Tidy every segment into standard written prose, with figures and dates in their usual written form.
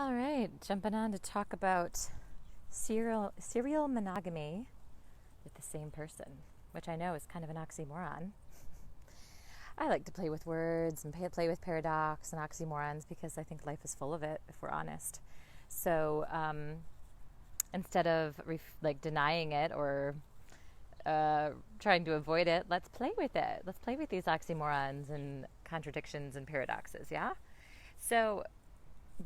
All right, jumping on to talk about serial monogamy with the same person, which I know is kind of an oxymoron. I like to play with words and play with paradox and oxymorons because I think life is full of it, if we're honest. So instead of denying it or trying to avoid it, let's play with it. Let's play with these oxymorons and contradictions and paradoxes, yeah? So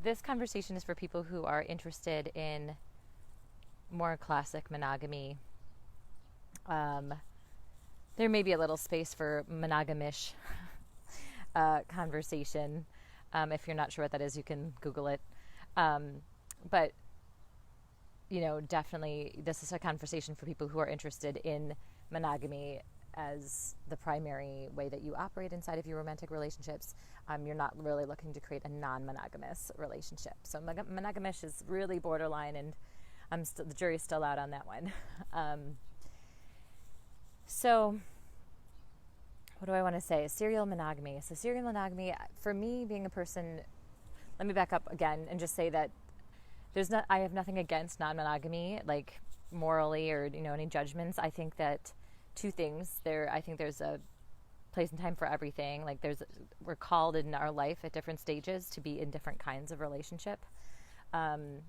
this conversation is for people who are interested in more classic monogamy. There may be a little space for monogamish conversation. If you're not sure what that is, you can Google it. But, definitely this is a conversation for people who are interested in monogamy as the primary way that you operate inside of your romantic relationships. You're not really looking to create a non-monogamous relationship. So monogamish is really borderline, and the jury's still out on that one. So what do I want to say? Serial monogamy. So serial monogamy, for me, being a person, let me back up again and just say that I have nothing against non-monogamy, like morally or, any judgments. I think that two things there. I think there's a place and time for everything. Like we're called in our life at different stages to be in different kinds of relationship. And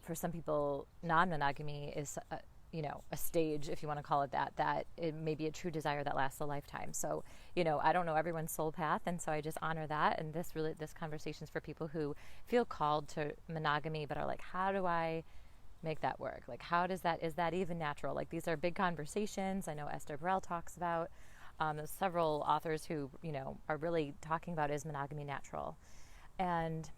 for some people, non-monogamy is, a stage, if you want to call it that it may be a true desire that lasts a lifetime. So, I don't know everyone's soul path, and so I just honor that. And this conversation is for people who feel called to monogamy, but are like, how do I make that work? Like, is that even natural? Like, these are big conversations. I know Esther Perel talks about, there's several authors who, are really talking about, is monogamy natural? And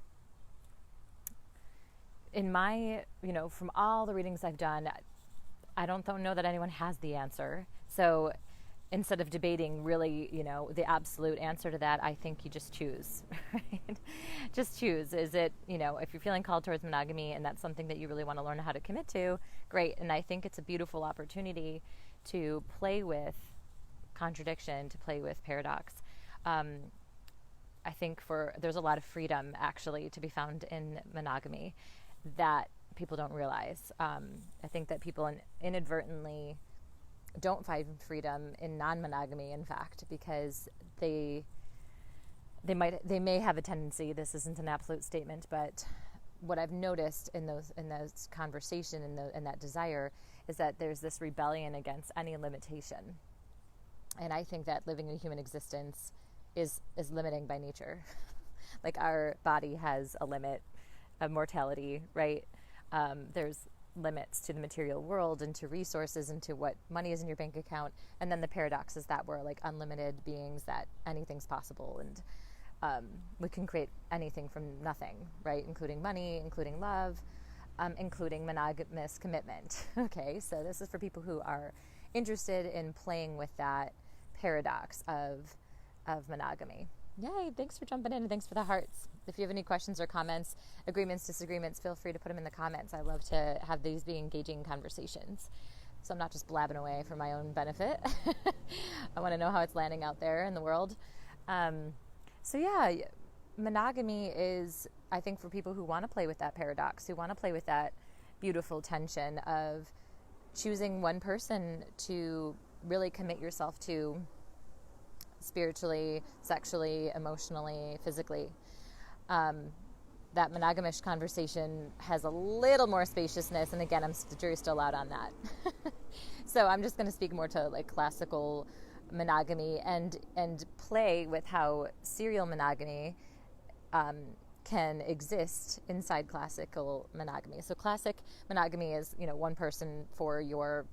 in my, from all the readings I've done, I don't know that anyone has the answer. So instead of debating really, the absolute answer to that, I think you just choose, right? Just choose. Is it, if you're feeling called towards monogamy and that's something that you really want to learn how to commit to, great. And I think it's a beautiful opportunity to play with contradiction, to play with paradox. I think there's a lot of freedom actually to be found in monogamy that people don't realize. I think that people inadvertently don't find freedom in non-monogamy, in fact, because they may have a tendency. This isn't an absolute statement, but what I've noticed in those conversation and that desire is that there's this rebellion against any limitation, and I think that living a human existence is limiting by nature. Like, our body has a limit of mortality, right? There's limits to the material world and to resources and to what money is in your bank account. And then the paradox is that we're like unlimited beings, that anything's possible, and we can create anything from nothing, right? Including money, including love, including monogamous commitment. Okay, so this is for people who are interested in playing with that paradox of monogamy. Yay, thanks for jumping in and thanks for the hearts. If you have any questions or comments, agreements, disagreements, feel free to put them in the comments. I love to have these be engaging conversations. So I'm not just blabbing away for my own benefit. I want to know how it's landing out there in the world. So yeah, monogamy is, I think, for people who want to play with that paradox, who want to play with that beautiful tension of choosing one person to really commit yourself to spiritually, sexually, emotionally, physically. That monogamish conversation has a little more spaciousness, and again, the jury's still out on that. So I'm just going to speak more to like classical monogamy and play with how serial monogamy can exist inside classical monogamy. So classic monogamy is, one person for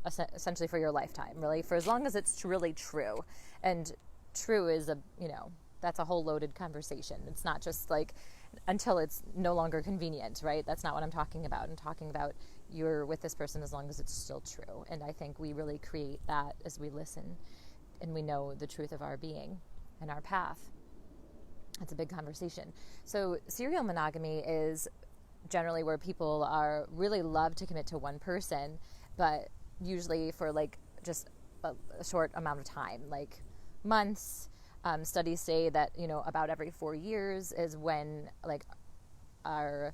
essentially for your lifetime, really, for as long as it's really true. And true is that's a whole loaded conversation. It's not just like until it's no longer convenient, right? That's not what I'm talking about. I'm talking about you're with this person as long as it's still true. And I think we really create that as we listen and we know the truth of our being and our path. It's a big conversation. So serial monogamy is generally where people are really love to commit to one person, but usually for like just a short amount of time, like months, Studies say that, about every 4 years is when like our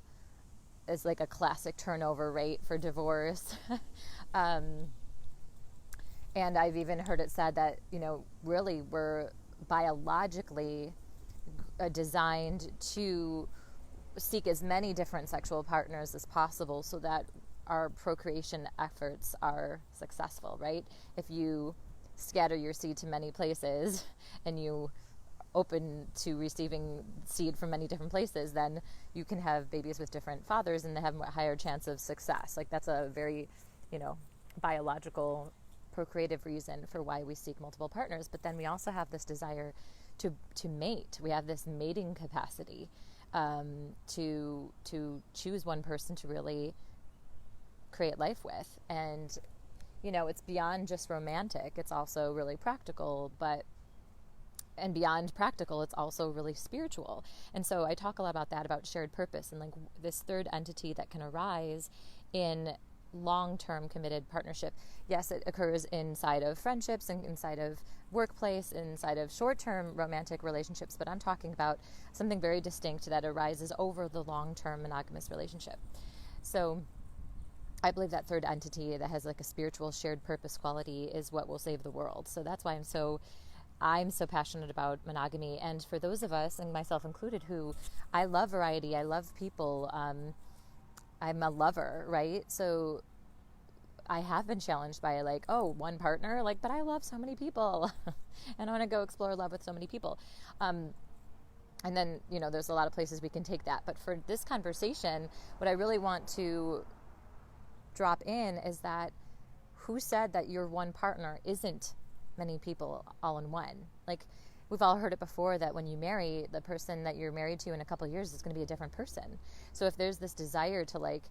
is like a classic turnover rate for divorce. um, and I've even heard it said that, really we're biologically designed to seek as many different sexual partners as possible so that our procreation efforts are successful, right? If you scatter your seed to many places and you open to receiving seed from many different places, then you can have babies with different fathers and they have a higher chance of success. Like that's a very, biological procreative reason for why we seek multiple partners. But then we also have this desire to mate. We have this mating capacity, to choose one person to really create life with. And it's beyond just romantic, it's also really practical, and beyond practical, it's also really spiritual. And so I talk a lot about that, about shared purpose and like this third entity that can arise in long-term committed partnership. Yes, it occurs inside of friendships and inside of workplace, inside of short-term romantic relationships, but I'm talking about something very distinct that arises over the long-term monogamous relationship. So I believe that third entity that has like a spiritual shared purpose quality is what will save the world. So that's why I'm so passionate about monogamy. And for those of us, and myself included, who I love variety, I love people, I'm a lover, right? So I have been challenged by like, one partner, like, but I love so many people and I want to go explore love with so many people. And then, there's a lot of places we can take that. But for this conversation, what I really want to drop in is that who said that your one partner isn't many people all in one? Like, we've all heard it before that when you marry, the person that you're married to in a couple of years is going to be a different person. So if there's this desire to like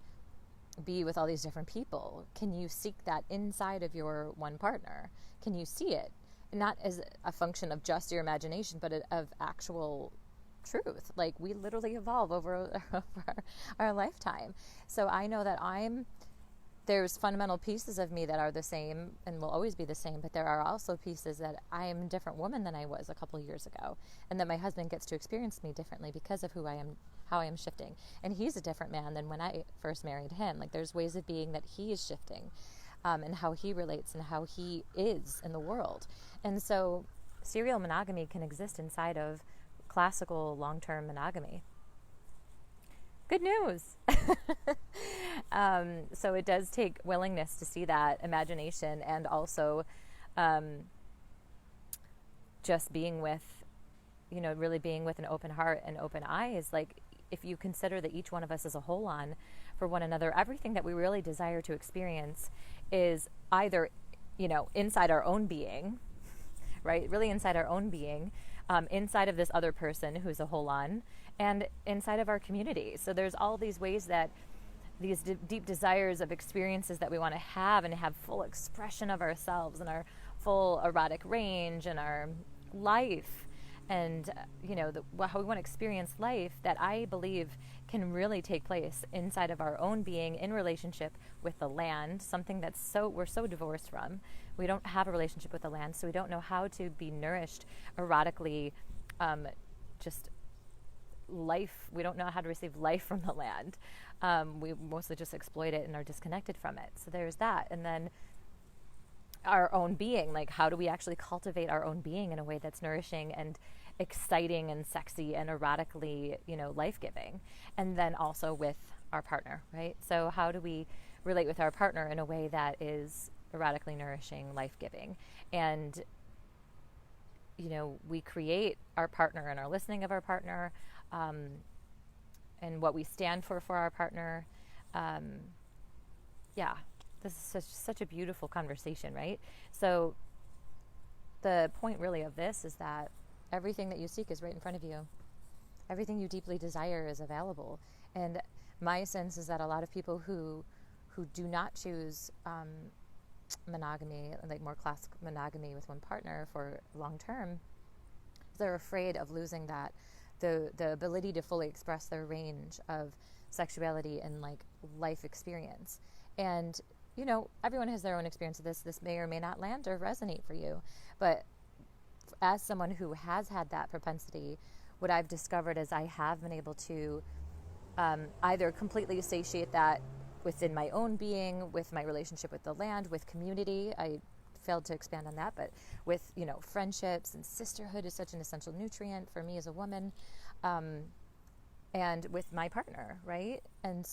be with all these different people, can you seek that inside of your one partner? Can you see it? Not as a function of just your imagination, but of actual truth. Like, we literally evolve over our lifetime. So I know that there's fundamental pieces of me that are the same and will always be the same, but there are also pieces that I am a different woman than I was a couple of years ago, and that my husband gets to experience me differently because of who I am, how I am shifting. And he's a different man than when I first married him. Like, there's ways of being that he is shifting, and how he relates and how he is in the world. And so serial monogamy can exist inside of classical long-term monogamy. Good news. So it does take willingness to see that, imagination, and also just being with, really being with an open heart and open eyes. Like, if you consider that each one of us is a whole on for one another, everything that we really desire to experience is either, inside our own being, right? Really inside our own being, inside of this other person who's a whole on, and inside of our community. So there's all these ways that these deep desires of experiences that we want to have, and have full expression of ourselves and our full erotic range and our life, and how we want to experience life, that I believe can really take place inside of our own being, in relationship with the land, something that's we're so divorced from. We don't have a relationship with the land, so we don't know how to be nourished erotically, just life. We don't know how to receive life from the land. We mostly just exploit it and are disconnected from it. So there's that. And then our own being, like, how do we actually cultivate our own being in a way that's nourishing and exciting and sexy and erotically, life-giving? And then also with our partner, right? So how do we relate with our partner in a way that is erotically nourishing, life-giving? And we create our partner and our listening of our partner, and what we stand for our partner. This is such a beautiful conversation, right? So the point really of this is that everything that you seek is right in front of you. Everything you deeply desire is available. And my sense is that a lot of people who do not choose monogamy, like more classic monogamy with one partner for long term, they're afraid of losing that, the ability to fully express their range of sexuality and like life experience. And everyone has their own experience of this. This may or may not land or resonate for you, but as someone who has had that propensity, what I've discovered is I have been able to either completely satiate that within my own being, with my relationship with the land, with community. I failed to expand on that, but with, friendships, and sisterhood is such an essential nutrient for me as a woman, and with my partner, right? And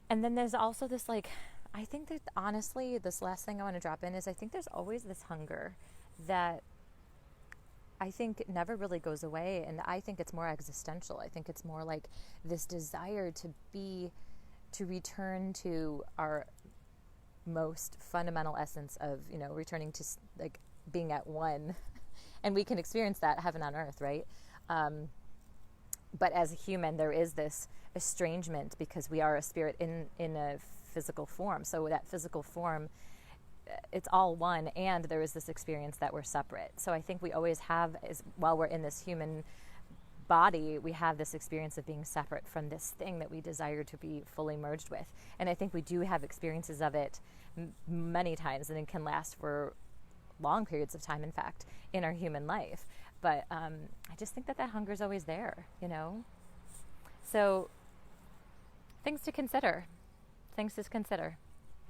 then there's also this, I think that honestly, this last thing I want to drop in is I think there's always this hunger that I think it never really goes away, and I think it's more existential. I think it's more like this desire to return to our most fundamental essence of, returning to being at one, and we can experience that heaven on earth, right? But as a human, there is this estrangement because we are a spirit in a physical form. So that physical form, it's all one, and there is this experience that we're separate. So I think we always have, while we're in this human body, we have this experience of being separate from this thing that we desire to be fully merged with. And I think we do have experiences of it many times, and it can last for long periods of time, in fact, in our human life. But I just think that hunger is always there, So things to consider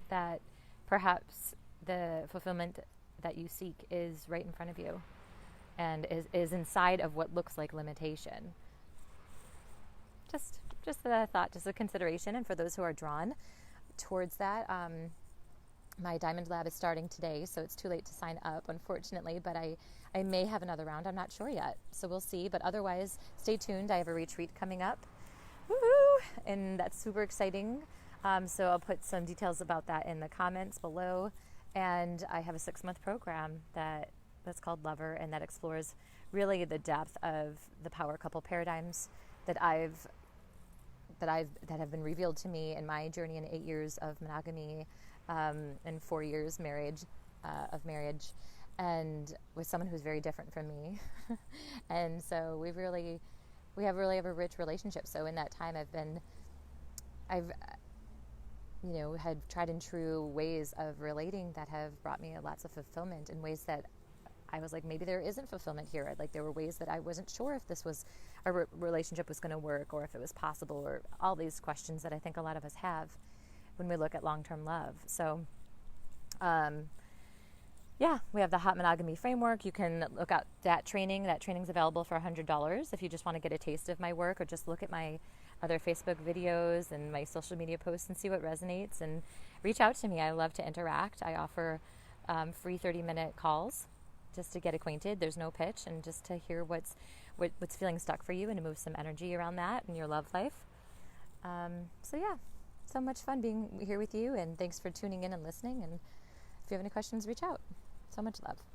that perhaps the fulfillment that you seek is right in front of you and is inside of what looks like limitation. Just a thought, just a consideration. And for those who are drawn towards that, my Diamond Lab is starting today, so it's too late to sign up, unfortunately, but I may have another round. I'm not sure yet, so we'll see. But otherwise, stay tuned. I have a retreat coming up. Woohoo! And that's super exciting. So I'll put some details about that in the comments below. And I have a 6-month program that's called Lover, and that explores really the depth of the power couple paradigms that have been revealed to me in my journey in 8 years of monogamy, and 4 years of marriage, and with someone who's very different from me. And so we have a rich relationship. So in that time, I've had tried and true ways of relating that have brought me lots of fulfillment in ways that I was like, maybe there isn't fulfillment here. There were ways that I wasn't sure if this was a relationship was going to work, or if it was possible, or all these questions that I think a lot of us have when we look at long-term love. So, we have the Hot Monogamy Framework. You can look at that training. That training's available for $100 if you just want to get a taste of my work, or just look at my other Facebook videos and my social media posts and see what resonates, and reach out to me. I love to interact. I offer free 30-minute calls just to get acquainted. There's no pitch, and just to hear what's feeling stuck for you and to move some energy around that in your love life. So much fun being here with you, and thanks for tuning in and listening. And if you have any questions, reach out. So much love.